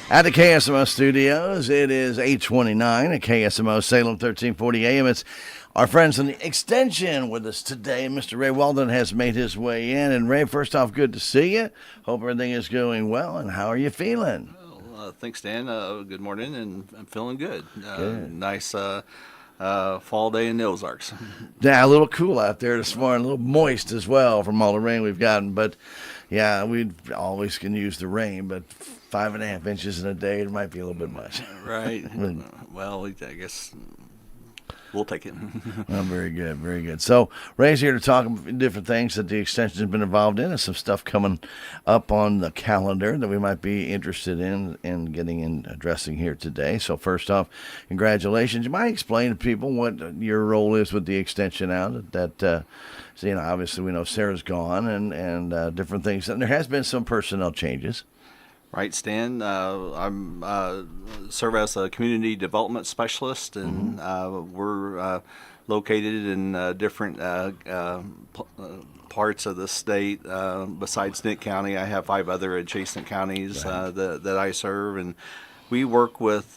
At the KSMO studios, it is 8:29 at KSMO Salem 1340 AM. It's our friends in the extension with us today. Mr. Ray Weldon has made his way in. And Ray, first off, good to see you. Hope everything is going well. And how are you feeling? Well, thanks, Dan. Good morning, and I'm feeling good. Good. Nice fall day in the Ozarks. Yeah, a little cool out there this morning, a little moist as well from all the rain we've gotten. But yeah, we always can use the rain, but 5.5 inches in a day, it might be a little bit much. Right. Well, I guess we'll take it. Well, very good, very good. So Ray's here to talk about different things that the extension has been involved in, and some stuff coming up on the calendar that we might be interested in getting in addressing here today. So first off, congratulations. You might explain to people what your role is with the extension out that. So, obviously we know Sarah's gone and different things, and there has been some personnel changes. Right, Stan. I'm serve as a community development specialist, and we're located in different parts of the state. Besides Nick County, I have 5 other adjacent counties that I serve, and we work with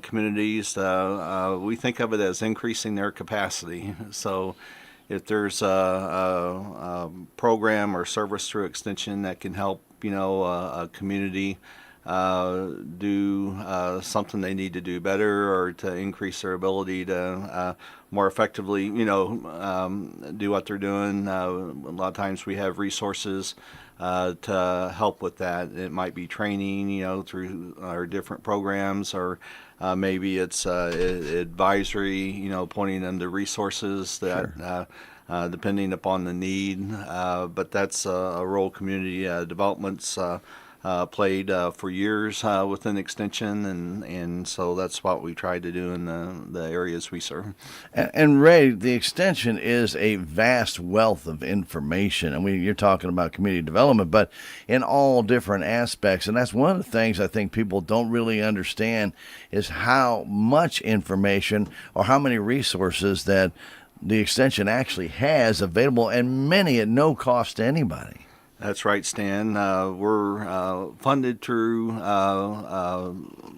communities. We think of it as increasing their capacity. So if there's a program or service through extension that can help a community do something they need to do better, or to increase their ability to more effectively do what they're doing. A lot of times we have resources to help with that. It might be training through our different programs, or maybe it's advisory, pointing them to resources that Sure. Depending upon the need. But that's a role community development's played for years within Extension, and so that's what we try to do in the areas we serve. And Ray, the extension is a vast wealth of information. I mean, you're talking about community development, but in all different aspects. And that's one of the things I think people don't really understand, is how much information or how many resources that the extension actually has available, and many at no cost to anybody. That's right, Stan. We're funded through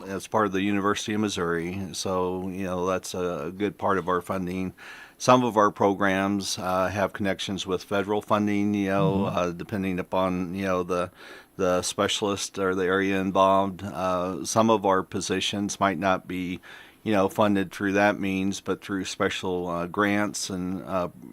as part of the University of Missouri, so that's a good part of our funding. Some of our programs have connections with federal funding, depending upon the specialist or the area involved. Some of our positions might not be funded through that means, but through special grants and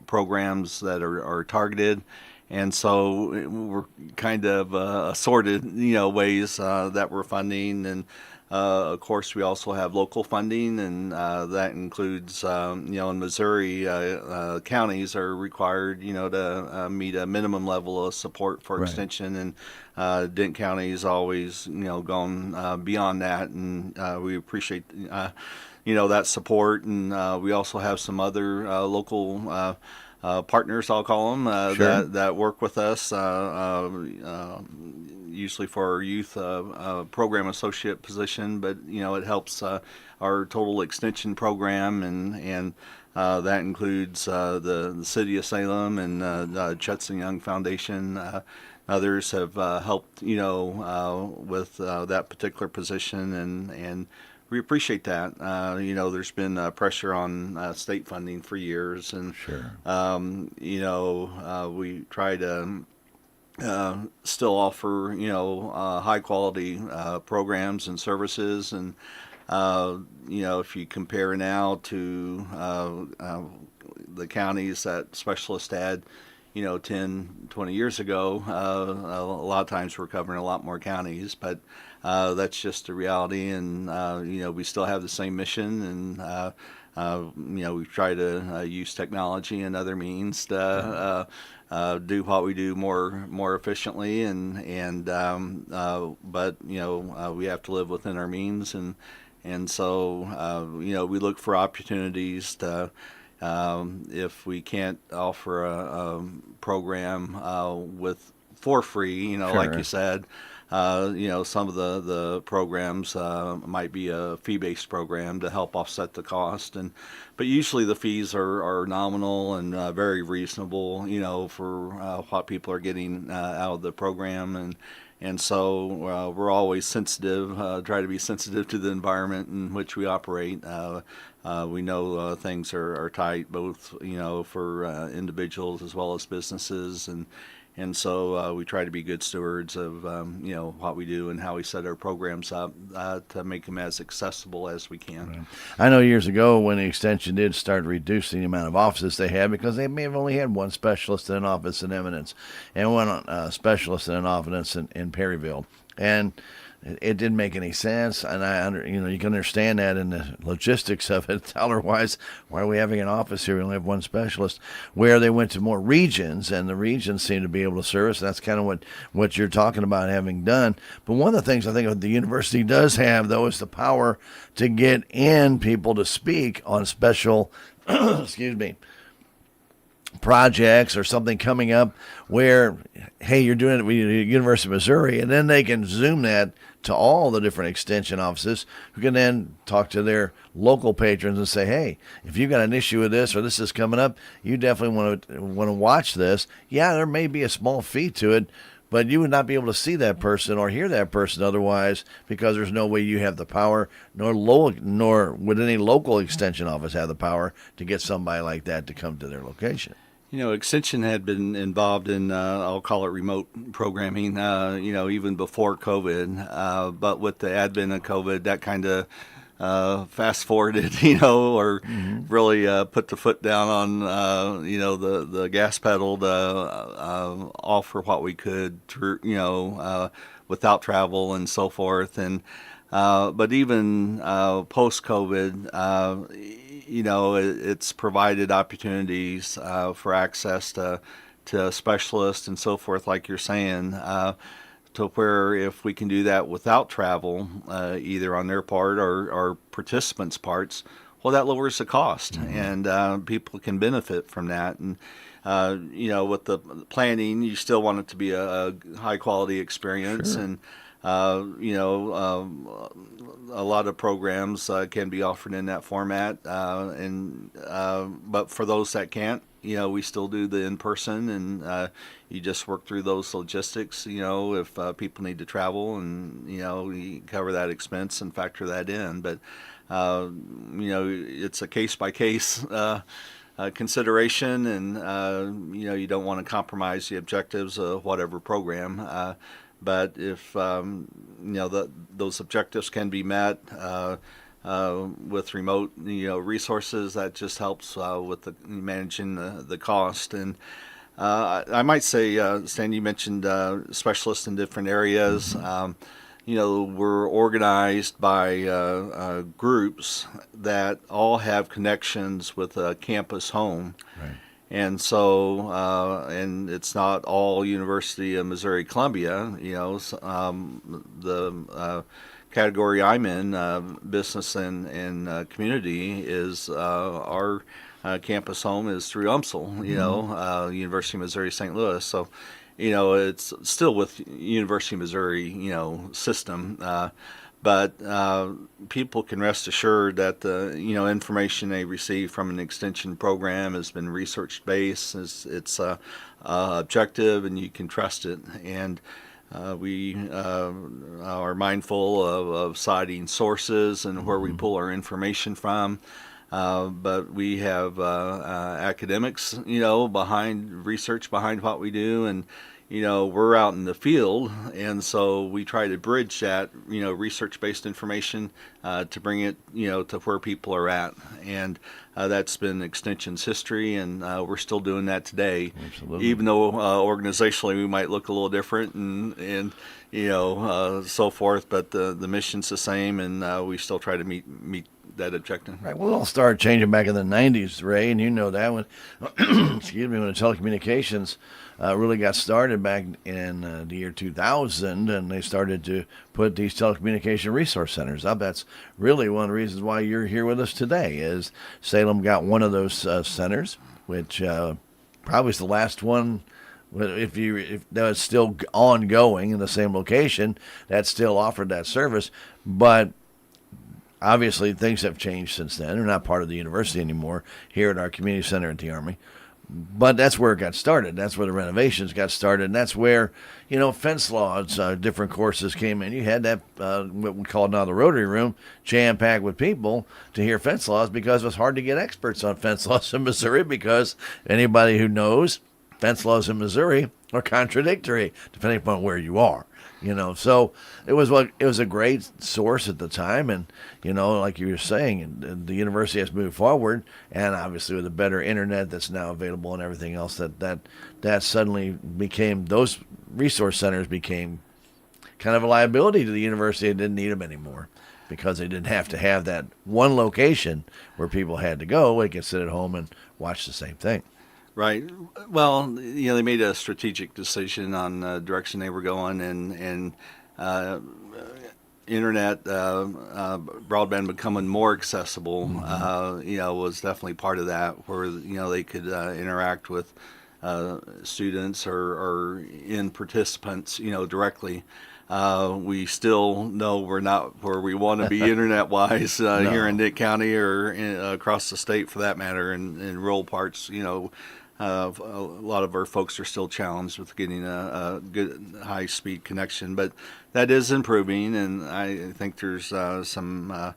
programs that are targeted. And so we're kind of assorted, ways that we're funding. And of course, we also have local funding, and that includes, in Missouri, counties are required, to meet a minimum level of support for Right. extension. And Dent County has always, gone beyond that, and we appreciate that support. And we also have some other local partners, I'll call them, Sure. that work with us, usually for our youth program associate position. But it helps our total extension program, and that includes the City of Salem and Judson Young Foundation. Others have helped, with that particular position, and we appreciate that. There's been pressure on state funding for years, and Sure. we try to still offer high quality programs and services. And if you compare now to the counties that specialists had 10, 20 years ago, a lot of times we're covering a lot more counties, but that's just the reality. And we still have the same mission, and we try to use technology and other means to do what we do more efficiently. But we have to live within our means, and so we look for opportunities to. If we can't offer a program for free, like Sure. you said, some of the programs might be a fee-based program to help offset the cost, but usually the fees are nominal and very reasonable, for what people are getting out of the program, And so we're always sensitive, try to be sensitive to the environment in which we operate. We know things are tight, both for individuals as well as businesses, and so we try to be good stewards of what we do and how we set our programs up to make them as accessible as we can. Right. I know years ago when the extension did start reducing the amount of offices they had, because they may have only had one specialist in an office in Eminence and one specialist in an office in Perryville, and it didn't make any sense. And you can understand that in the logistics of it. Dollar-wise, why are we having an office here? We only have one specialist. Where they went to more regions, and the regions seem to be able to service. That's kind of what you're talking about having done. But one of the things I think the university does have, though, is the power to get in people to speak on special, excuse me, projects or something coming up where, hey, you're doing it with the University of Missouri, and then they can Zoom that to all the different extension offices, who can then talk to their local patrons and say, hey, if you've got an issue with this or this is coming up, you definitely want to watch this. Yeah, there may be a small fee to it, but you would not be able to see that person or hear that person otherwise, because there's no way you have the power, nor would any local extension office have the power to get somebody like that to come to their location. Extension had been involved in, I'll call it remote programming, even before COVID. But with the advent of COVID, that kind of fast forwarded, or really put the foot down on, the gas pedal to offer what we could, without travel and so forth. And but even post-COVID, it's provided opportunities for access to specialists and so forth, like you're saying, to where if we can do that without travel, either on their part or participants' parts, well, that lowers the cost, and people can benefit from that. And with the planning, you still want it to be a high-quality experience. Sure. And a lot of programs can be offered in that format, but for those that can't, we still do the in-person, and you just work through those logistics. If people need to travel, and you cover that expense and factor that in. But it's a case-by-case consideration, and you don't want to compromise the objectives of whatever program. But if those objectives can be met with remote resources, that just helps with managing the cost. And I might say, Stan, you mentioned specialists in different areas. We're organized by groups that all have connections with a campus home. Right. And so, and it's not all University of Missouri-Columbia. The category I'm in, business and community, is our campus home is through UMSL, University of Missouri St. Louis. So, it's still with University of Missouri, system. But people can rest assured that the information they receive from an extension program has been research based. It's objective, and you can trust it. And we are mindful of citing sources and where we pull our information from. But we have academics, behind research behind what we do, and we're out in the field, and so we try to bridge that, research-based information to bring it, to where people are at. And that's been Extension's history, and we're still doing that today. Absolutely. Even though organizationally we might look a little different and so forth, but the mission's the same, and we still try to meet that objective. Right. Well, it all started changing back in the 90s, Ray, and you know that when, excuse me, when the telecommunications really got started back in the year 2000, and they started to put these telecommunication resource centers up. That's really one of the reasons why you're here with us today, is Salem got one of those centers, which probably is the last one. If that was still ongoing in the same location, that still offered that service. But obviously, things have changed since then. They're not part of the university anymore here at our community center at the Army. But that's where it got started. That's where the renovations got started, and that's where fence laws, different courses came in. You had that what we call now the Rotary Room, jam packed with people to hear fence laws because it was hard to get experts on fence laws in Missouri because anybody who knows fence laws in Missouri are contradictory depending upon where you are. So it was a great source at the time, and like you were saying, and the university has moved forward, and obviously with a better internet that's now available and everything else, that suddenly became, those resource centers became kind of a liability to the university. It didn't need them anymore because they didn't have to have that one location where people had to go. They could sit at home and watch the same thing. Right. Well, they made a strategic decision on the direction they were going, and uh, internet broadband becoming more accessible. Was definitely part of that, where they could interact with students or in participants, directly. We still know we're not where we want to be internet-wise No. here in Dick County or across the state, for that matter, in rural parts. A lot of our folks are still challenged with getting a good high-speed connection, but that is improving, and I think there's some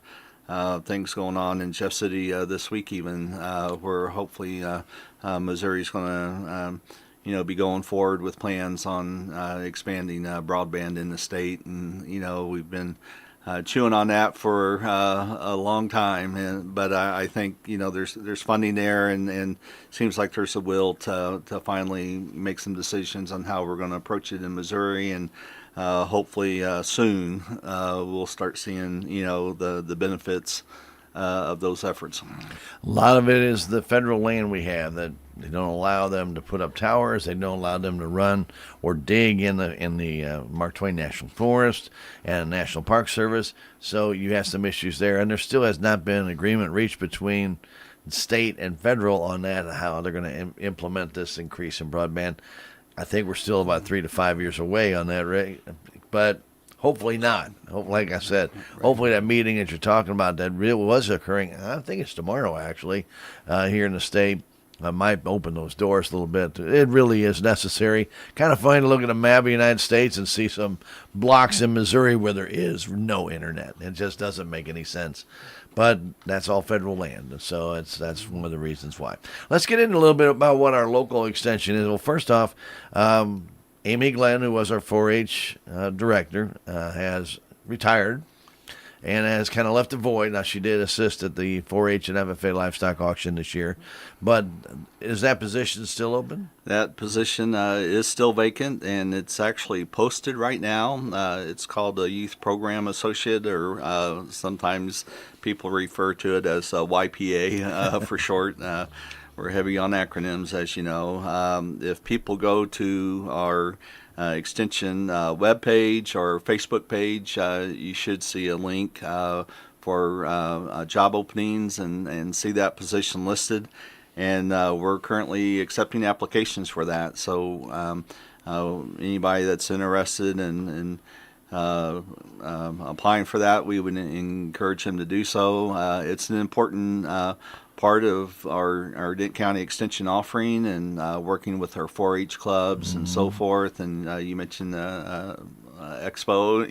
things going on in Jeff City this week, even where hopefully Missouri's going to be going forward with plans on expanding broadband in the state, and we've been chewing on that for a long time, but I think there's funding there, and seems like there's a will to finally make some decisions on how we're going to approach it in Missouri, and hopefully soon we'll start seeing the benefits of those efforts. A lot of it is the federal land we have that they don't allow them to put up towers. They don't allow them to run or dig in the Mark Twain National Forest and National Park Service. So you have some issues there, and there still has not been an agreement reached between state and federal on that, how they're going to implement this increase in broadband. I think we're still about 3 to 5 years away on that, right? But hopefully not. Like I said, hopefully that meeting that you're talking about that really was occurring, I think it's tomorrow actually, here in the state, might open those doors a little bit. It really is necessary. Kind of funny to look at a map of the United States and see some blocks in Missouri where there is no internet. It just doesn't make any sense. But that's all federal land, so that's one of the reasons why. Let's get into a little bit about what our local extension is. Well, first off, Amy Glenn, who was our 4-H director, has retired and has kind of left a void. Now, she did assist at the 4-H and FFA livestock auction this year, but is that position still open? That position is still vacant, and it's actually posted right now. It's called a Youth Program Associate, or sometimes people refer to it as YPA for short. We're heavy on acronyms, as you know. If people go to our extension webpage or Facebook page, you should see a link for job openings and see that position listed. And we're currently accepting applications for that. So anybody that's interested in applying for that, we would encourage them to do so. It's an important part of our Dent County Extension offering, and working with our 4-H clubs and so forth. And you mentioned Expo.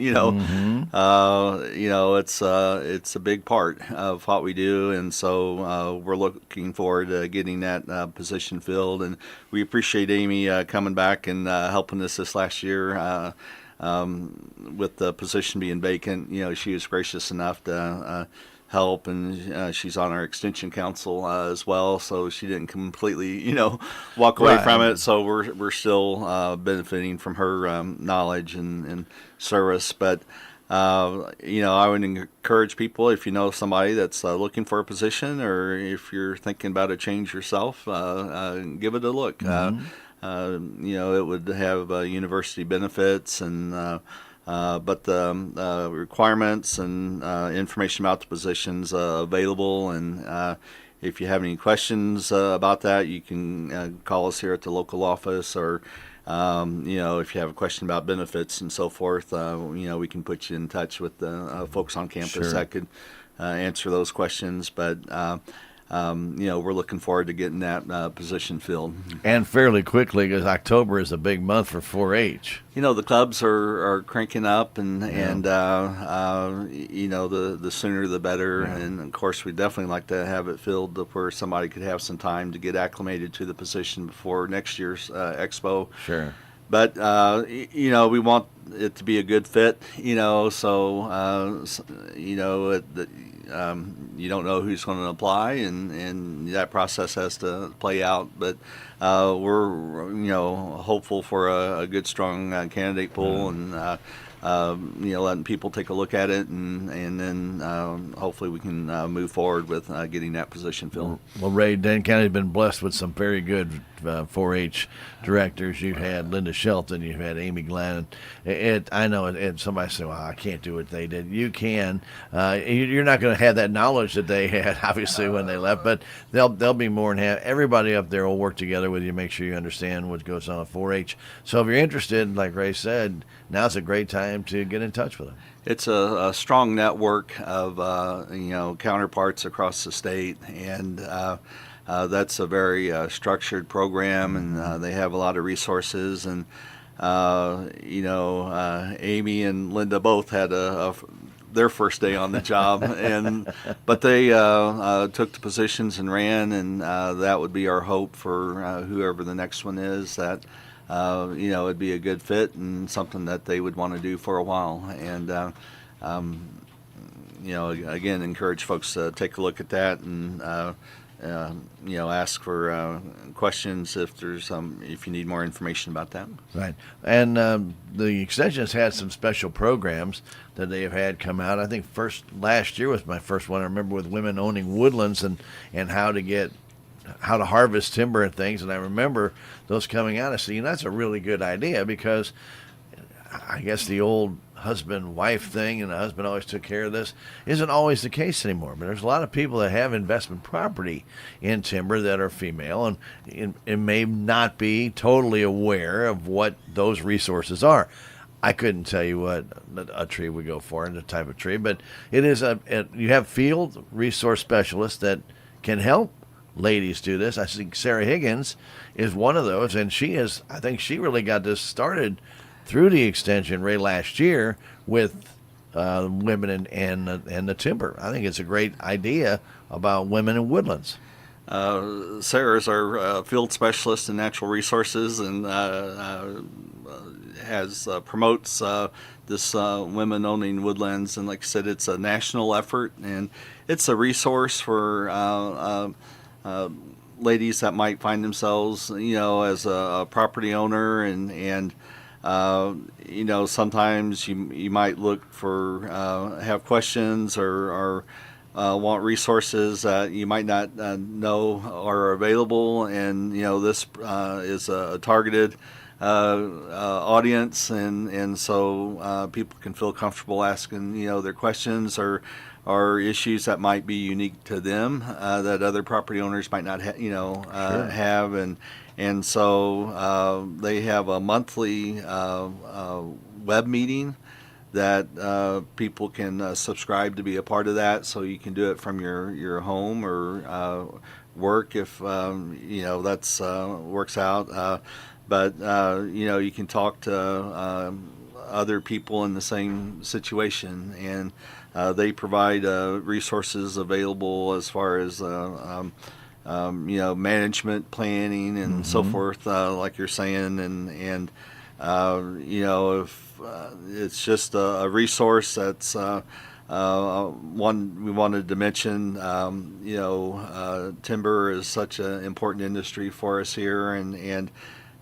It's a big part of what we do, and so we're looking forward to getting that position filled. And we appreciate Amy coming back and helping us this last year. With the position being vacant, she was gracious enough to help, and she's on our extension council as well, so she didn't completely walk away from it. So we're still benefiting from her knowledge and service. But I would encourage people, if you know somebody that's looking for a position, or if you're thinking about a change yourself, give it a look. It would have university benefits, and but the requirements and information about the positions available. And if you have any questions about that, you can call us here at the local office, or if you have a question about benefits and so forth, we can put you in touch with the folks on campus Sure. that could answer those questions. But we're looking forward to getting that position filled. And fairly quickly, because October is a big month for 4-H. The clubs are cranking up, and the sooner the better. Yeah. And of course, we definitely like to have it filled up where somebody could have some time to get acclimated to the position before next year's expo. Sure. But we want it to be a good fit. You don't know who's going to apply, and that process has to play out. But we're hopeful for a good, strong candidate pool, and letting people take a look at it, and then hopefully we can move forward with getting that position filled. Well, Ray, Dane County's been blessed with some very good 4-H directors. You've had Linda Shelton, you've had Amy Glenn. I know somebody said, well, I can't do what they did. You can. You're not going to have that knowledge that they had, obviously, when they left, but they'll be more than happy. Everybody up there will work together with you, make sure you understand what goes on at 4-H. So if you're interested, like Ray said, now's a great time to get in touch with them. It's a strong network of counterparts across the state, and that's a very structured program, and they have a lot of resources. And Amy and Linda both had their first day on the job, but they took the positions and ran, and that would be our hope for whoever the next one is, that it'd be a good fit and something that they would want to do for a while. And again, encourage folks to take a look at that, and ask for questions if you need more information about that. Right. And the extension has had some special programs that they have had come out. I think last year was my first one. I remember with women owning woodlands and how to harvest timber and things. And I remember those coming out. I said, that's a really good idea, because I guess the old husband-wife thing, and the husband always took care of this, isn't always the case anymore. But there's a lot of people that have investment property in timber that are female, and may not be totally aware of what those resources are. I couldn't tell you what a tree would go for and the type of tree, but it is you have field resource specialists that can help ladies do this. I think Sarah Higgins is one of those, and I think she really got this started through the extension, Ray, last year with women and the timber. I think it's a great idea about women in woodlands. Sarah's our field specialist in natural resources, and promotes this women owning woodlands. And like I said, it's a national effort, and it's a resource for ladies that might find themselves, as a property owner, and sometimes you might look for have questions or want resources that you might not know are available, and this is a targeted audience, and so people can feel comfortable asking their questions or issues that might be unique to them that other property owners might not Sure. have, and so they have a monthly web meeting that people can subscribe to be a part of that. So you can do it from your home or work if that's works out. But you can talk to other people in the same situation, and they provide resources available as far as management planning and so forth, like you're saying, and if it's just a resource that's one we wanted to mention. Timber is such an important industry for us here, and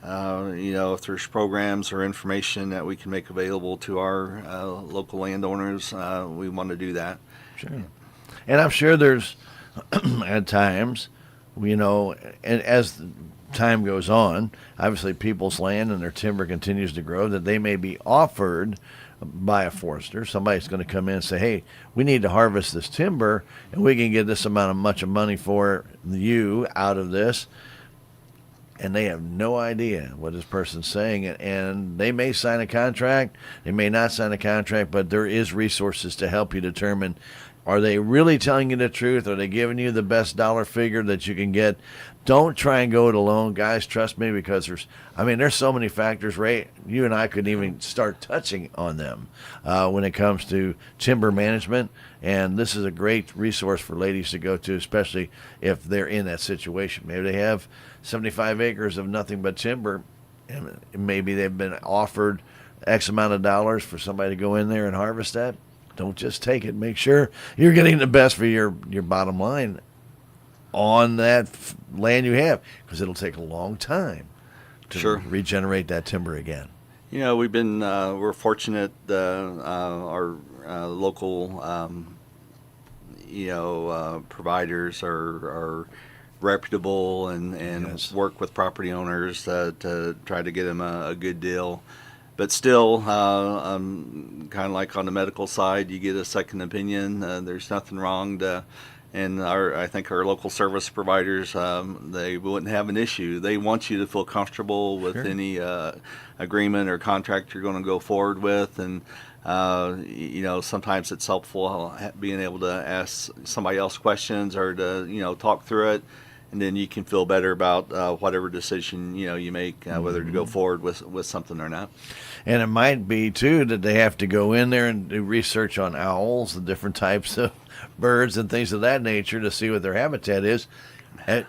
if there's programs or information that we can make available to our local landowners, we want to do that. Sure. And I'm sure there's at times, and as time goes on, obviously people's land and their timber continues to grow, that they may be offered by a forester. Somebody's going to come in and say, hey, we need to harvest this timber, and we can get this amount of money for you out of this. And they have no idea what this person's saying, and they may sign a contract, they may not sign a contract, but there is resources to help you determine, Are they really telling you the truth? Are they giving you the best dollar figure that you can get? Don't try and go it alone, guys. Trust me, because there's so many factors. Ray, you and I couldn't even start touching on them when it comes to timber management. And this is a great resource for ladies to go to, especially if they're in that situation. Maybe they have 75 acres of nothing but timber, and maybe they've been offered X amount of dollars for somebody to go in there and harvest that. Don't just take it. Make sure you're getting the best for your bottom line on that land you have, because it'll take a long time to Sure. regenerate that timber again. We're fortunate. Our local, providers are reputable and Yes. work with property owners to try to get them a good deal. But still, kind of like on the medical side, you get a second opinion. There's nothing wrong and I think our local service providers, they wouldn't have an issue. They want you to feel comfortable with Sure. any agreement or contract you're going to go forward with, and sometimes it's helpful being able to ask somebody else questions or to talk through it, and then you can feel better about whatever decision you make, whether to go forward with something or not. And it might be, too, that they have to go in there and do research on owls, the different types of birds and things of that nature to see what their habitat is,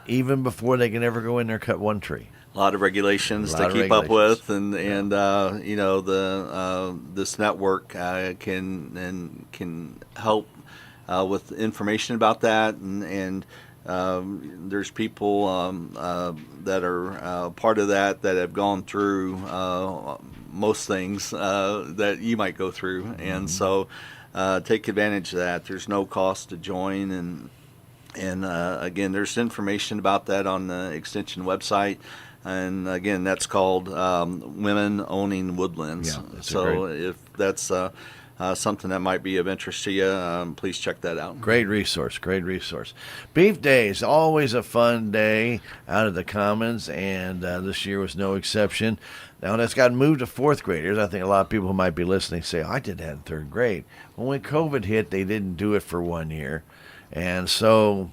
even before they can ever go in there and cut one tree. A lot of regulations to keep up with, and this network can help with information about that, and there's people that are part of that have gone through most things that you might go through, and so take advantage of that. There's no cost to join, and again, there's information about that on the Extension website. And again, that's called Women Owning Woodlands. Yeah, so if that's something that might be of interest to you, please check that out. Great resource, great resource. Beef Day is always a fun day out of the Commons, and this year was no exception. Now, that's got moved to fourth graders. I think a lot of people who might be listening say, I did that in third grade. Well, when COVID hit, they didn't do it for 1 year. And so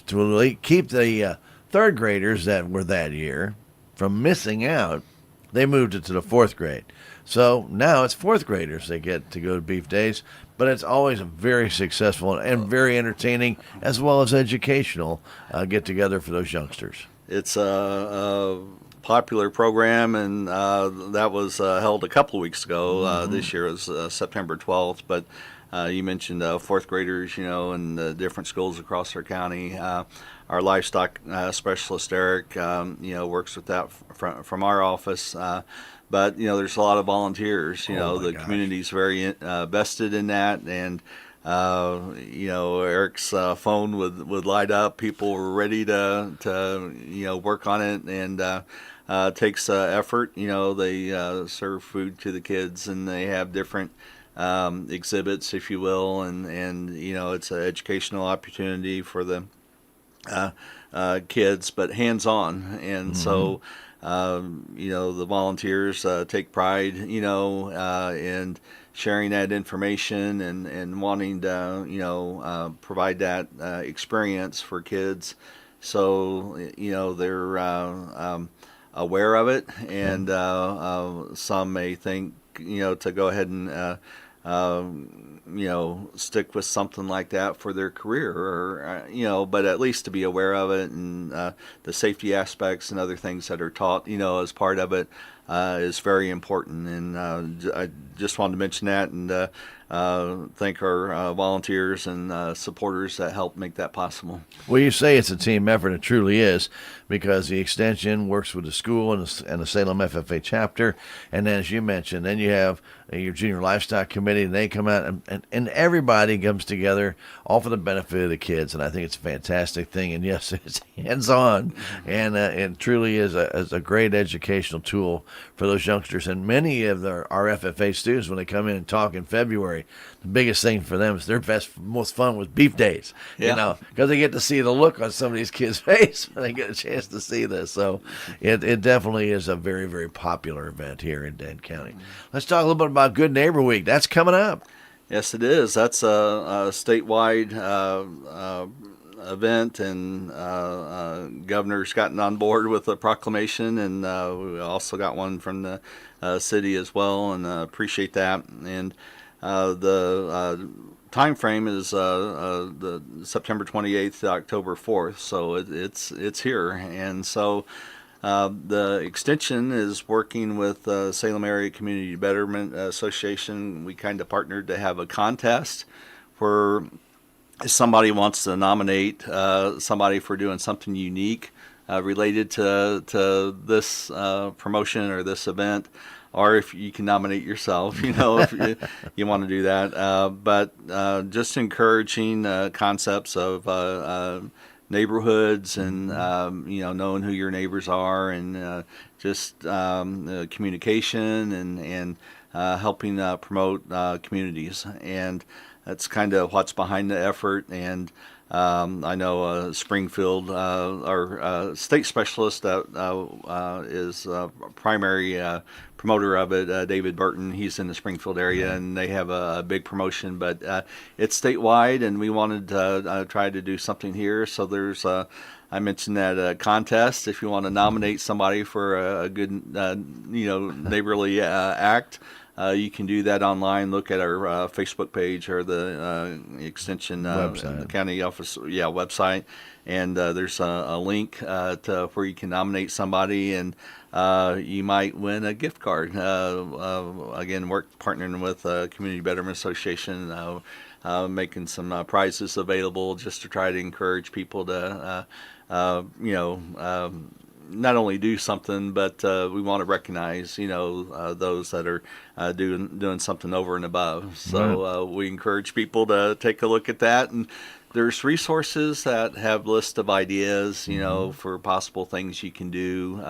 to keep the third graders that were that year from missing out, they moved it to the fourth grade. So now it's fourth graders that get to go to Beef Days, but it's always a very successful and very entertaining as well as educational get-together for those youngsters. It's a popular program, and that was held a couple of weeks ago. This year was September 12th, but you mentioned fourth graders, in the different schools across our county. Our livestock specialist, Eric, works with that from our office. But, there's a lot of volunteers. The community's very vested in that. And, Eric's phone would light up. People were ready to work on it. And takes effort. They serve food to the kids, and they have different exhibits, if you will. And it's an educational opportunity for the kids, but hands-on. And so the volunteers take pride in sharing that information and wanting to provide that experience for kids, so they're aware of it. And some may think to go ahead and stick with something like that for their career, or but at least to be aware of it, and the safety aspects and other things that are taught, as part of it, is very important. And I just wanted to mention that, and thank our volunteers and supporters that help make that possible. Well, you say it's a team effort. It truly is, because the Extension works with the school and the Salem FFA chapter. And then, as you mentioned, then you have your Junior Livestock Committee, and they come out, and everybody comes together, all for the benefit of the kids. And I think it's a fantastic thing. And yes, it's hands-on, and it truly is a great educational tool for those youngsters. And many of our FFA students, when they come in and talk in February, the biggest thing for them is their most fun was Beef Days. Yeah. Because they get to see the look on some of these kids' face when they get a chance to see this. So it definitely is a very, very popular event here in Dane County. Let's talk a little bit about Good Neighbor Week. That's coming up. Yes, it is. That's a statewide event, and governor's gotten on board with a proclamation, and we also got one from the city as well, and appreciate that. And the time frame is the September 28th to October 4th, so it's here, and so. The extension is working with Salem Area Community Betterment Association. We kind of partnered to have a contest where if somebody wants to nominate somebody for doing something unique related to this promotion or this event, or if you can nominate yourself, if you want to do that. But just encouraging concepts of neighborhoods and knowing who your neighbors are, and just communication and helping promote communities, and that's kind of what's behind the effort. And I know Springfield, our state specialist that is primary promoter of it, David Burton. He's in the Springfield area, and they have a big promotion, but it's statewide, and we wanted to try to do something here. So there's I mentioned that contest. If you want to nominate somebody for a good, neighborly act, you can do that online. Look at our Facebook page or the extension the county office website, and there's a link to where you can nominate somebody, and you might win a gift card. Again, partnering with Community Betterment Association, making some prizes available just to try to encourage people to not only do something, but we want to recognize, those that are doing something over and above. So we encourage people to take a look at that. And there's resources that have lists of ideas, for possible things you can do.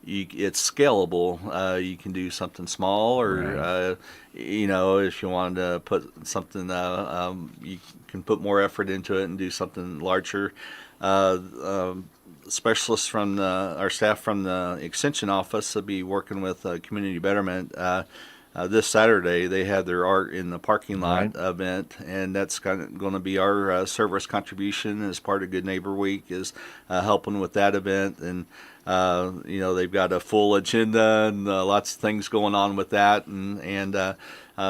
It's scalable. You can do something small, or if you wanted to put something, you can put more effort into it and do something larger. Specialists from our staff from the extension office will be working with community betterment. This Saturday they have their art in the parking lot event, and that's going to be our service contribution as part of Good Neighbor Week, is helping with that event. And they've got a full agenda and lots of things going on with that, and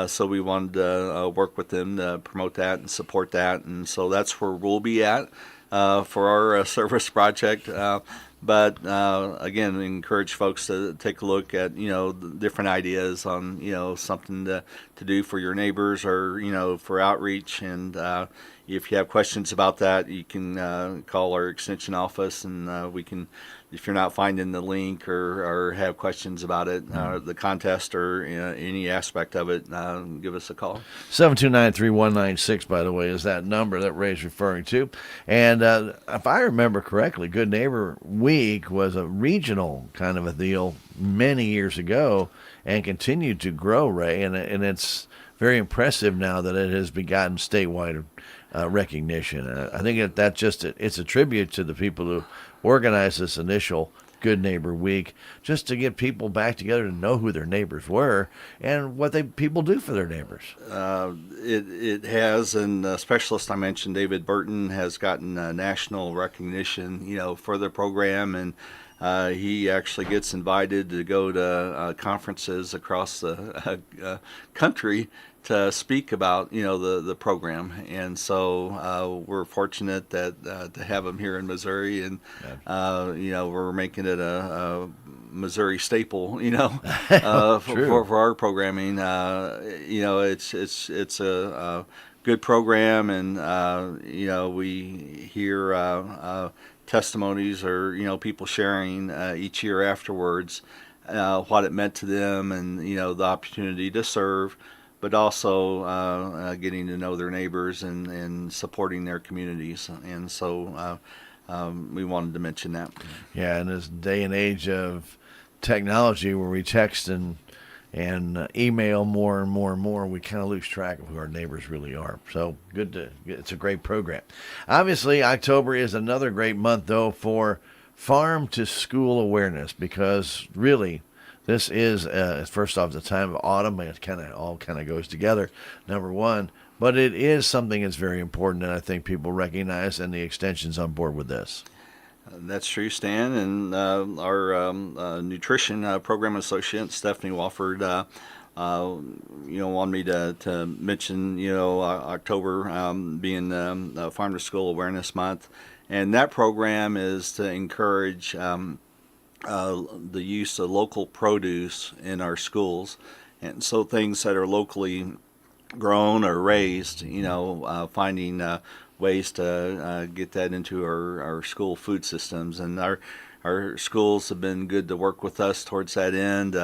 so we wanted to work with them to promote that and support that, and so that's where we'll be at for our service project. But again, encourage folks to take a look at the different ideas on something to do for your neighbors, or for outreach. And if you have questions about that, you can call our extension office, and we can, if you're not finding the link or have questions about it, the contest, or any aspect of it, give us a call. 729-3196, by the way, is that number that Ray's referring to. And if I remember correctly, Good Neighbor Week was a regional kind of a deal many years ago and continued to grow, Ray. And it's very impressive now that it has begotten statewide recognition. I think it's a tribute to the people who organized this initial Good Neighbor Week, just to get people back together to know who their neighbors were and what people do for their neighbors. It has, and the specialist I mentioned, David Burton, has gotten national recognition, for the program, and he actually gets invited to go to conferences across the country to speak about the program, and so we're fortunate that to have him here in Missouri, and we're making it a Missouri staple, for our programming. It's a good program, and we hear testimonies, or people sharing each year afterwards what it meant to them, and the opportunity to serve, but also getting to know their neighbors and supporting their communities. And so we wanted to mention that. Yeah, in this day and age of technology where we text and email more and more and more, we kind of lose track of who our neighbors really are. So it's a great program. Obviously, October is another great month, though, for farm to school awareness, because really This is first off the time of autumn. It all kind of goes together. Number one, but it is something that's very important, and I think people recognize, and the extension's on board with this. That's true, Stan. And our nutrition program associate, Stephanie Wofford, wanted me to mention, October being Farm to School Awareness Month. And that program is to encourage the use of local produce in our schools. And so things that are locally grown or raised, finding ways to get that into our school food systems. And our schools have been good to work with us towards that end.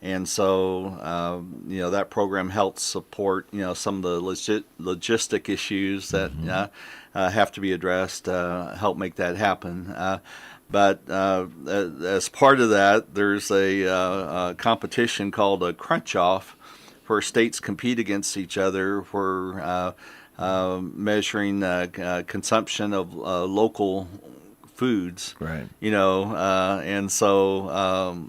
And so, that program helps support, some of the logistic issues that have to be addressed, help make that happen. But as part of that, there's a competition called a Crunch Off, where states compete against each other for measuring consumption of local foods. Right. And so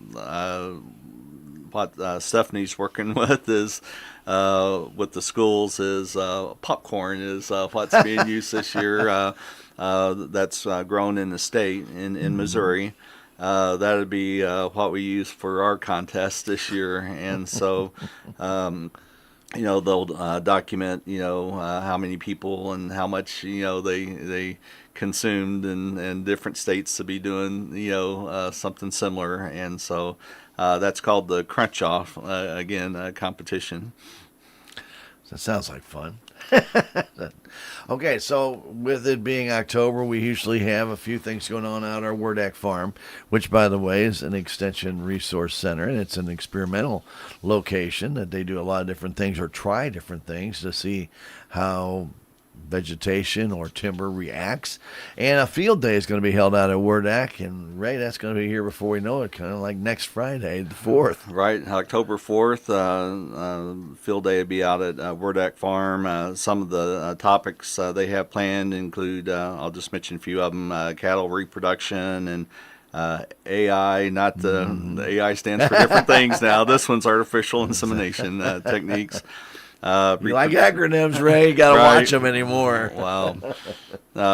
what Stephanie's working with is with the schools is popcorn is what's being used this year. That's grown in the state in Missouri. That would be what we use for our contest this year, and so they'll document how many people and how much they consumed in different states to be doing something similar, and so that's called the Crunch Off, again, competition. That sounds like fun. Okay, so with it being October, we usually have a few things going on out at our Wordak farm, which, by the way, is an extension resource center, and it's an experimental location that they do a lot of different things or try different things to see how vegetation or timber reacts. And a field day is going to be held out at Wordak, and Ray, that's going to be here before we know it, kind of like next Friday, the 4th. Right, October 4th, field day will be out at Wordak Farm. Some of the topics they have planned include, I'll just mention a few of them, cattle reproduction and AI, not the AI stands for different things now. This one's artificial insemination techniques. You like acronyms, Ray? You got to Right. watch them anymore. Wow.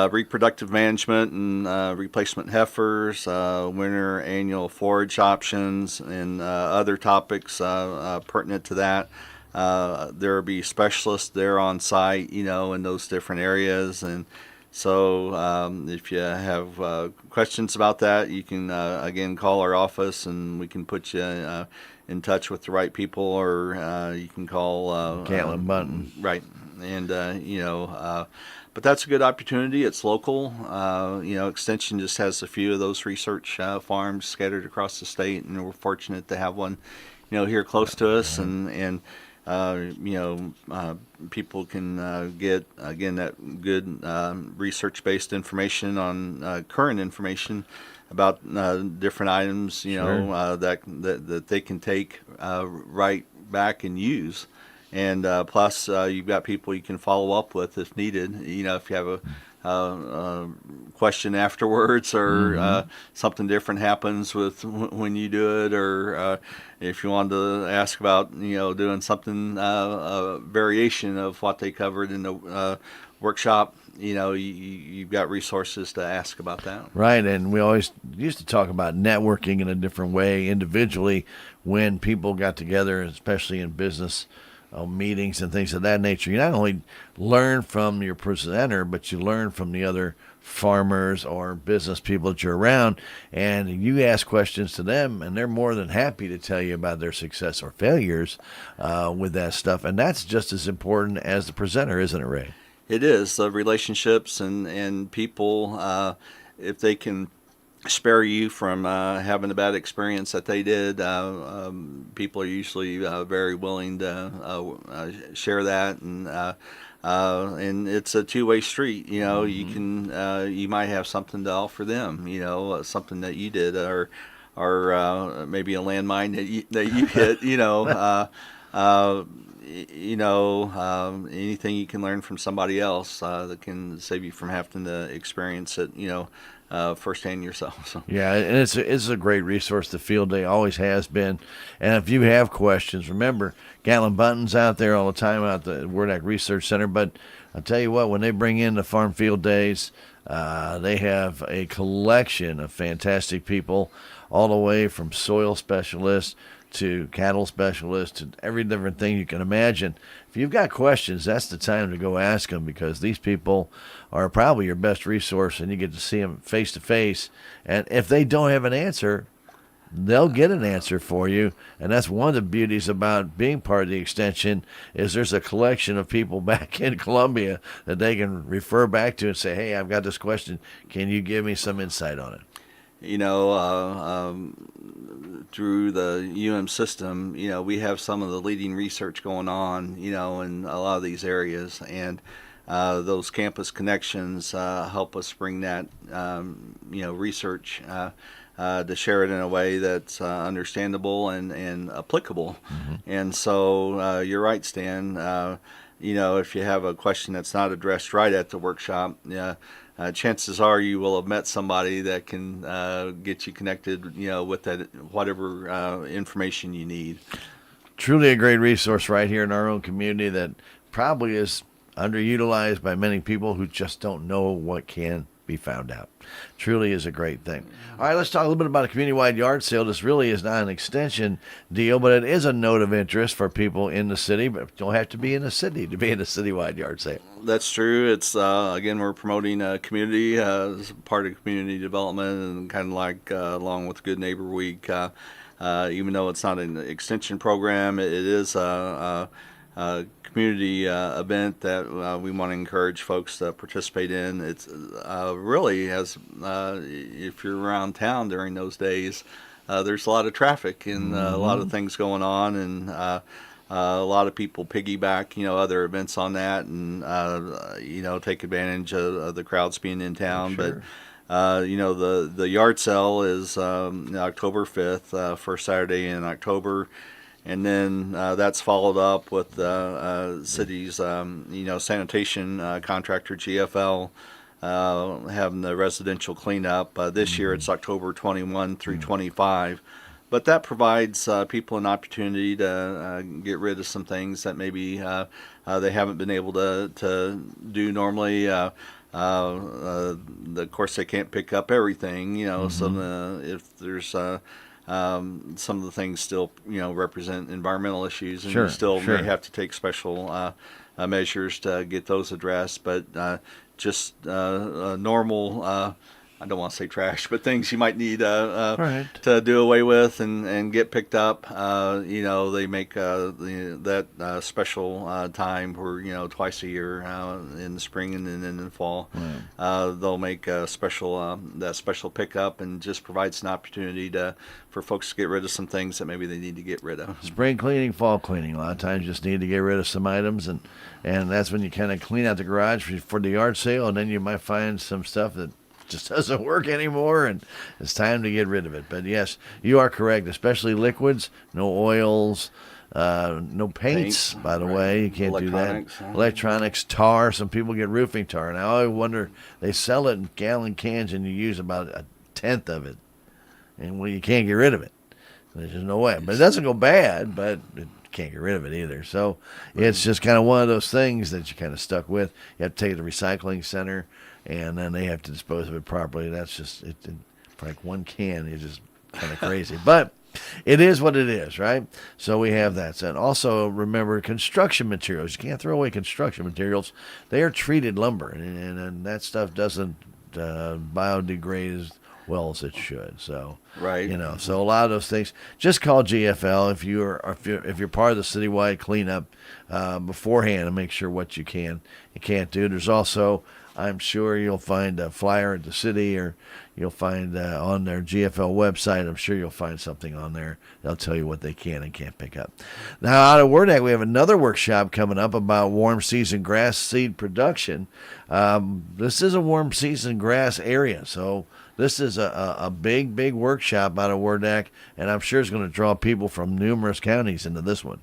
Reproductive management and replacement heifers, winter annual forage options, and other topics pertinent to that. There will be specialists there on site, in those different areas. And so if you have questions about that, you can, again, call our office and we can put you in touch with the right people, or you can call Catlin Bunton. Right. And, but that's a good opportunity. It's local. Extension just has a few of those research farms scattered across the state, and we're fortunate to have one, here close to us. And people can get, again, that good research-based information on current information about different items, Sure. that they can take right back and use. And plus, you've got people you can follow up with if needed. If you have a question afterwards, or something different happens with when you do it, or if you wanted to ask about doing something variation of what they covered in the workshop, you've got resources to ask about that. Right, and we always used to talk about networking in a different way individually when people got together, especially in business meetings and things of that nature. You not only learn from your presenter, but you learn from the other farmers or business people that you're around, and you ask questions to them, and they're more than happy to tell you about their success or failures with that stuff. And that's just as important as the presenter, isn't it, Ray? It is relationships and people. If they can spare you from having a bad experience that they did, people are usually very willing to share that, and it's a two-way street. You can you might have something to offer them. Something that you did, or maybe a landmine that you hit. anything you can learn from somebody else that can save you from having to experience it, firsthand yourself. So. Yeah, and it's a great resource. The field day always has been. And if you have questions, remember, Gallon Bunton's out there all the time out at the Wordack Research Center. But I'll tell you what, when they bring in the farm field days, they have a collection of fantastic people, all the way from soil specialists to cattle specialists to every different thing you can imagine. If you've got questions, that's the time to go ask them, because these people are probably your best resource, and you get to see them face to face. And if they don't have an answer, they'll get an answer for you. And that's one of the beauties about being part of the extension, is there's a collection of people back in Columbia that they can refer back to and say, hey, I've got this question. Can you give me some insight on it? Through the system, we have some of the leading research going on, in a lot of these areas. And those campus connections help us bring that, research to share it in a way that's understandable and applicable. Mm-hmm. And so you're right, Stan. If you have a question that's not addressed right at the workshop, chances are you will have met somebody that can get you connected, with that whatever information you need. Truly a great resource right here in our own community that probably is underutilized by many people who just don't know what can be found out. Truly is a great thing. All right, let's talk a little bit about a community-wide yard sale. This really is not an extension deal, but it is a note of interest for people in the city, but you don't have to be in the city to be in a citywide yard sale. That's true. It's again, we're promoting a community as part of community development, and kind of like along with Good Neighbor Week. Even though it's not an extension program, it is a community event that we want to encourage folks to participate in. It's really, as if you're around town during those days, there's a lot of traffic and a lot of things going on, and a lot of people piggyback, other events on that, and take advantage of the crowds being in town. Sure. But the yard sale is October 5th, first Saturday in October. And then that's followed up with the city's, sanitation contractor, GFL, having the residential cleanup. This year it's October 21 through 25. But that provides people an opportunity to get rid of some things that maybe they haven't been able to do normally. Of course, they can't pick up everything, so if there's some of the things still, represent environmental issues, and Sure, you still sure. may have to take special measures to get those addressed. But just normal, I don't want to say trash, but things you might need Right. to do away with and get picked up. They make that special time where, twice a year in the spring and then in the fall. Right. They'll make a special that special pickup, and just provides an opportunity for folks to get rid of some things that maybe they need to get rid of. Spring cleaning, fall cleaning. A lot of times you just need to get rid of some items, and that's when you kind of clean out the garage for the yard sale, and then you might find some stuff that just doesn't work anymore, and it's time to get rid of it. But yes, you are correct, especially liquids, no oils, no paints, by the way. You can't do that. Electronics, tar. Some people get roofing tar. And I always wonder, they sell it in gallon cans, and you use about a tenth of it. And you can't get rid of it. There's just no way. But it doesn't go bad, but you can't get rid of it either. So it's just kind of one of those things that you're kind of stuck with. You have to take it to the recycling center, and then they have to dispose of it properly. That's just, for like one can, it's just kind of crazy. But it is what it is, right? So we have that. And also remember, construction materials. You can't throw away construction materials. They are treated lumber, and that stuff doesn't biodegrade as well as it should. So Right. so a lot of those things. Just call GFL if you're part of the citywide cleanup beforehand, and make sure what you can and can't do. There's also, I'm sure you'll find a flyer at the city, or you'll find on their GFL website, I'm sure you'll find something on there. They'll tell you what they can and can't pick up. Now, out of Wordack, we have another workshop coming up about warm season grass seed production. This is a warm season grass area, so this is a big, big workshop out of Wordack, and I'm sure it's going to draw people from numerous counties into this one.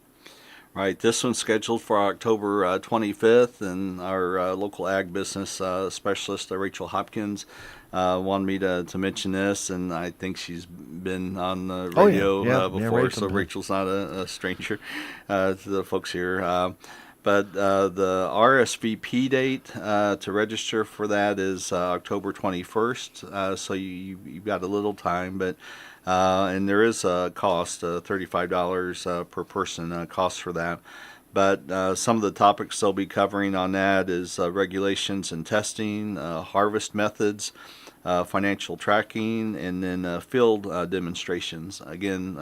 Right, this one's scheduled for October 25th, and our local ag business specialist, Rachel Hopkins, wanted me to mention this, and I think she's been on the Oh yeah, radio yeah, yeah. before, so Rachel. Rachel's not a stranger to the folks here. But the RSVP date to register for that is October 21st, so you've got a little time, but and there is a cost, $35 per person cost for that. But some of the topics they'll be covering on that is regulations and testing, harvest methods, financial tracking, and then field demonstrations. Again,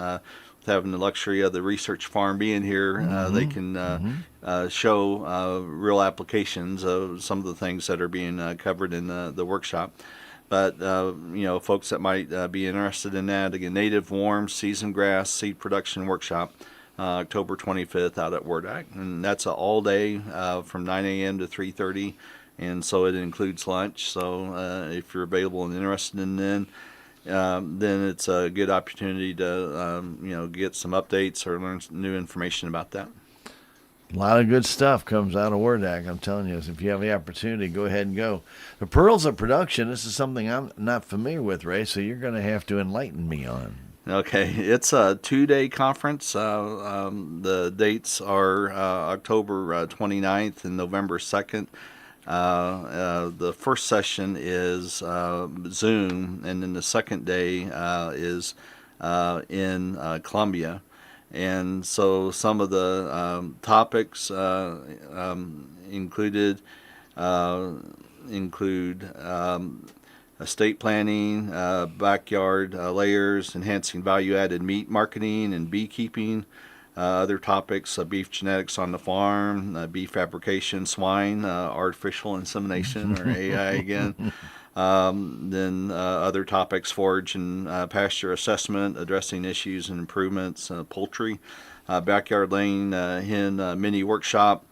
having the luxury of the research farm being here, they can show real applications of some of the things that are being covered in the workshop. But folks that might be interested in that, again, native warm season grass seed production workshop, October 25th out at Wordak, and that's all day from 9 a.m. to 3:30, and so it includes lunch. So if you're available and interested in then it's a good opportunity to get some updates or learn some new information about that. A lot of good stuff comes out of Wordak. I'm telling you, if you have the opportunity, go ahead and go. The pearls of production. This is something I'm not familiar with, Ray. So you're going to have to enlighten me on. Okay, it's a 2-day conference. The dates are October 29th and November 2nd. The first session is Zoom, and then the second day is in Columbia. And so some of the topics include estate planning, backyard layers, enhancing value-added meat marketing and beekeeping. Other topics, beef genetics on the farm, beef fabrication, swine, artificial insemination or AI again. Then other topics, forage and pasture assessment, addressing issues and improvements, poultry, backyard laying, hen mini workshop,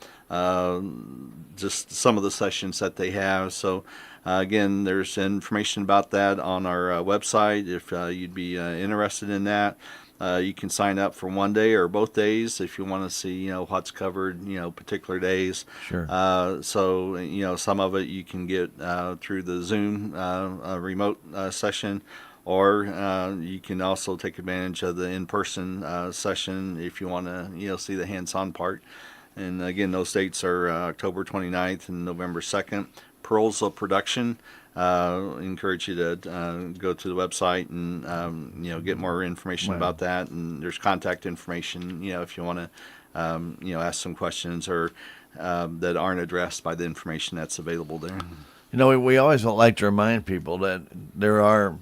just some of the sessions that they have. So again, there's information about that on our website if you'd be interested in that. You can sign up for one day or both days if you want to see, what's covered, particular days. Sure. So, some of it you can get through the Zoom remote session, or you can also take advantage of the in-person session if you want to, see the hands-on part. And again, those dates are October 29th and November 2nd. Pearls of Production. Encourage you to go to the website and get more information about that. And there's contact information, if you want to ask some questions or that aren't addressed by the information that's available there. We always like to remind people that there are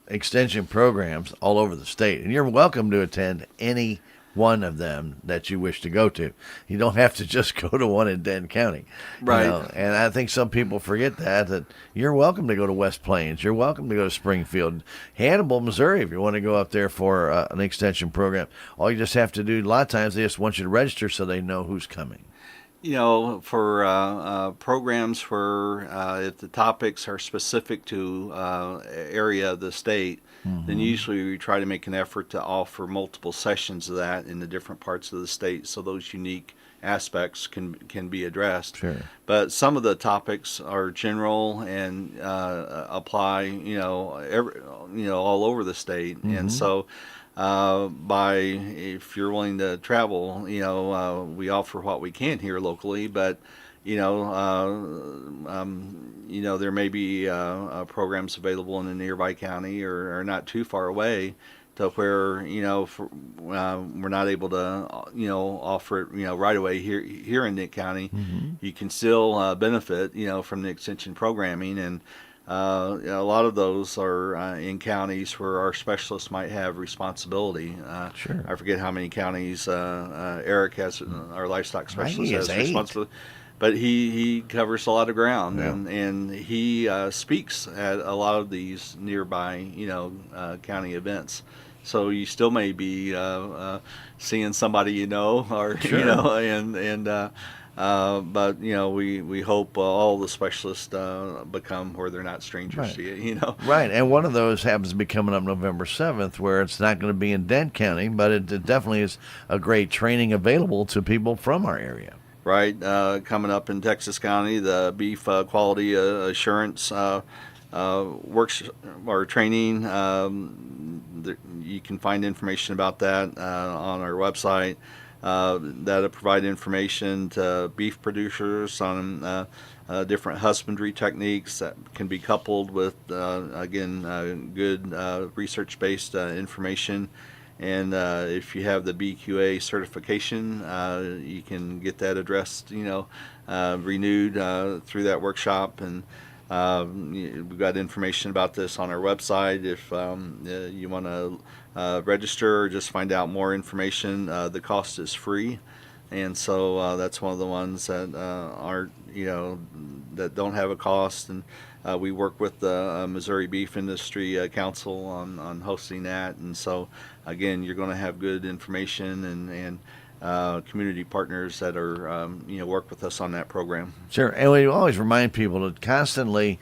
extension programs all over the state, and you're welcome to attend any one of them that you wish to go to. You don't have to just go to one in Denton County. Right. And I think some people forget that you're welcome to go to West Plains. You're welcome to go to Springfield. Hannibal, Missouri, if you want to go up there for an extension program. All you just have to do, a lot of times they just want you to register so they know who's coming. For programs where if the topics are specific to area of the state, then usually we try to make an effort to offer multiple sessions of that in the different parts of the state, so those unique aspects can be addressed. Sure. But some of the topics are general and apply, all over the state, and so. If you're willing to travel, we offer what we can here locally, but there may be programs available in a nearby county or not too far away to where we're not able to offer it right away here in Nick County. You can still benefit from the extension programming, and a lot of those are in counties where our specialists might have responsibility. Sure. I forget how many counties Eric has, our livestock specialist, has 8. responsibility. But he covers a lot of ground, Yeah. and he speaks at a lot of these nearby, county events. So you still may be seeing somebody or Sure. But we hope all the specialists become where they're not strangers Right. to you. Right, and one of those happens to be coming up November 7th, where it's not going to be in Dent County, but it definitely is a great training available to people from our area. Right, coming up in Texas County, the beef quality assurance works or training. You can find information about that on our website. That'll provide information to beef producers on different husbandry techniques that can be coupled with, again, good research-based information. And if you have the BQA certification, you can get that addressed, renewed through that workshop. And we've got information about this on our website. If you want to register or just find out more information, the cost is free. And so that's one of the ones that aren't, that don't have a cost. And we work with the Missouri Beef Industry Council on hosting that. And so, again, you're going to have good information and community partners that are, work with us on that program. Sure, and we always remind people to constantly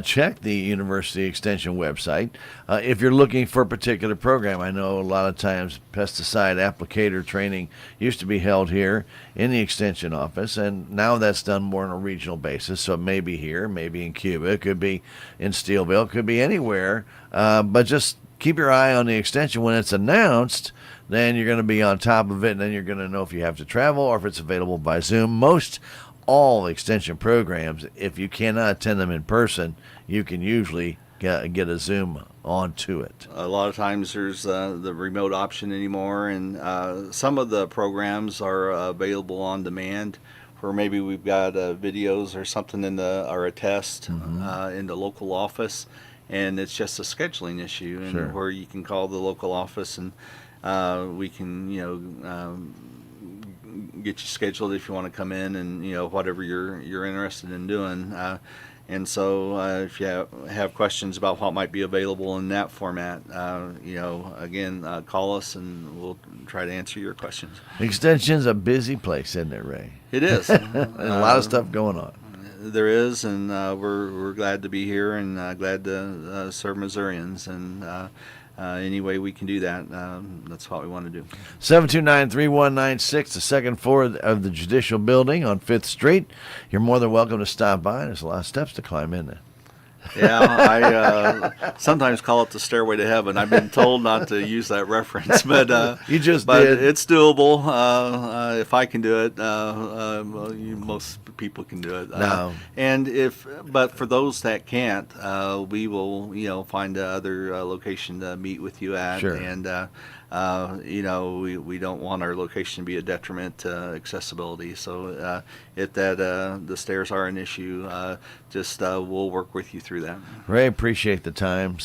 check the University Extension website if you're looking for a particular program. I know a lot of times pesticide applicator training used to be held here in the Extension office, and now that's done more on a regional basis. So it may be here, maybe in Cuba, it could be in Steelville, it could be anywhere, but just keep your eye on the Extension when it's announced. Then you're going to be on top of it, and then you're going to know if you have to travel or if it's available by Zoom. Most all extension programs, if you cannot attend them in person, you can usually get a Zoom onto it. A lot of times there's the remote option anymore, and some of the programs are available on demand, where maybe we've got videos or something or a test in the local office, and it's just a scheduling issue, and Sure. where you can call the local office and we can, get you scheduled if you want to come in and, whatever you're interested in doing. And so if you have questions about what might be available in that format, again, call us and we'll try to answer your questions. Extension's a busy place, isn't it, Ray? It is. And a lot of stuff going on. There is, and we're glad to be here and glad to serve Missourians. And any way we can do that, that's what we want to do. 729-3196, the second floor of the Judicial Building on 5th Street. You're more than welcome to stop by. There's a lot of steps to climb in there. Yeah, I sometimes call it the stairway to heaven. I've been told not to use that reference, but You just but did. it's doable. If I can do it, most people can do it. No. But for those that can't, we will, find another location to meet with you at. Sure. And we don't want our location to be a detriment to accessibility. So if the stairs are an issue, we'll work with you through that. Ray, appreciate the time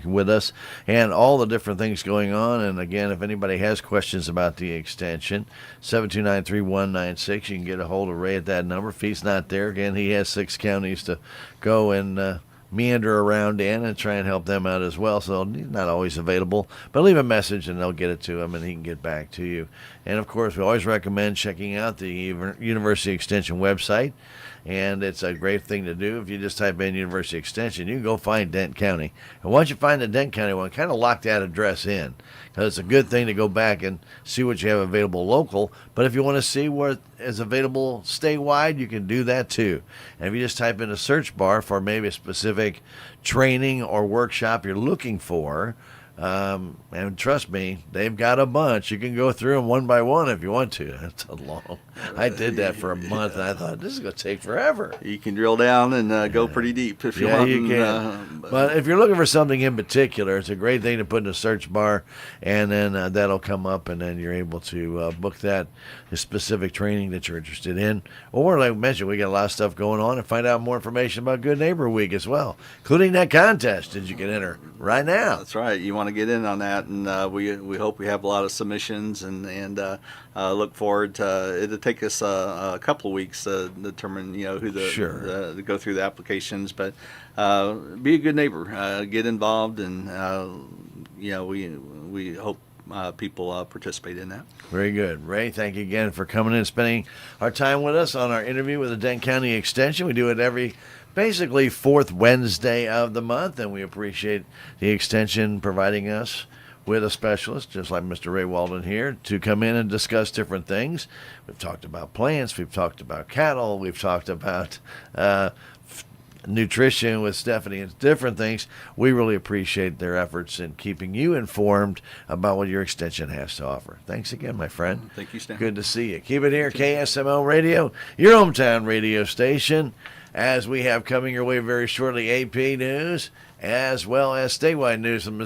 with us and all the different things going on. And again, if anybody has questions about the extension, 729-3196, you can get a hold of Ray at that number. If he's not there, again, he has 6 counties to go and meander around in and try and help them out as well. So he's not always available, but leave a message and they'll get it to him and he can get back to you. And of course, we always recommend checking out the University Extension website. And it's a great thing to do. If you just type in University Extension, you can go find Dent County. And once you find the Dent County one, kind of lock that address in, because it's a good thing to go back and see what you have available local. But if you want to see what is available statewide, you can do that too. And if you just type in a search bar for maybe a specific training or workshop you're looking for, and trust me, they've got a bunch. You can go through them one by one if you want to. That's a long. I did that for a month, and I thought this is going to take forever. You can drill down and go pretty deep if you want. You can. But if you're looking for something in particular, it's a great thing to put in a search bar, and then that'll come up, and then you're able to book that specific training that you're interested in. Or, like I mentioned, we got a lot of stuff going on, and find out more information about Good Neighbor Week as well, including that contest that you can enter right now. That's right. You want to get in on that, and we hope we have a lot of submissions, and look forward to it'll take us a couple of weeks to determine who to go through the applications, but be a good neighbor, get involved, and we hope people participate in that. Very good. Ray, thank you again for coming in and spending our time with us on our interview with the Dent County Extension. We do it every basically fourth Wednesday of the month, and we appreciate the Extension providing us with a specialist, just like Mr. Ray Walden here, to come in and discuss different things. We've talked about plants, we've talked about cattle, we've talked about nutrition with Stephanie and different things. We really appreciate their efforts in keeping you informed about what your extension has to offer. Thanks again, my friend. Thank you, Stan. Good to see you. Keep it here, KSMO Radio, your hometown radio station, as we have coming your way very shortly AP News, as well as statewide news from Missouri.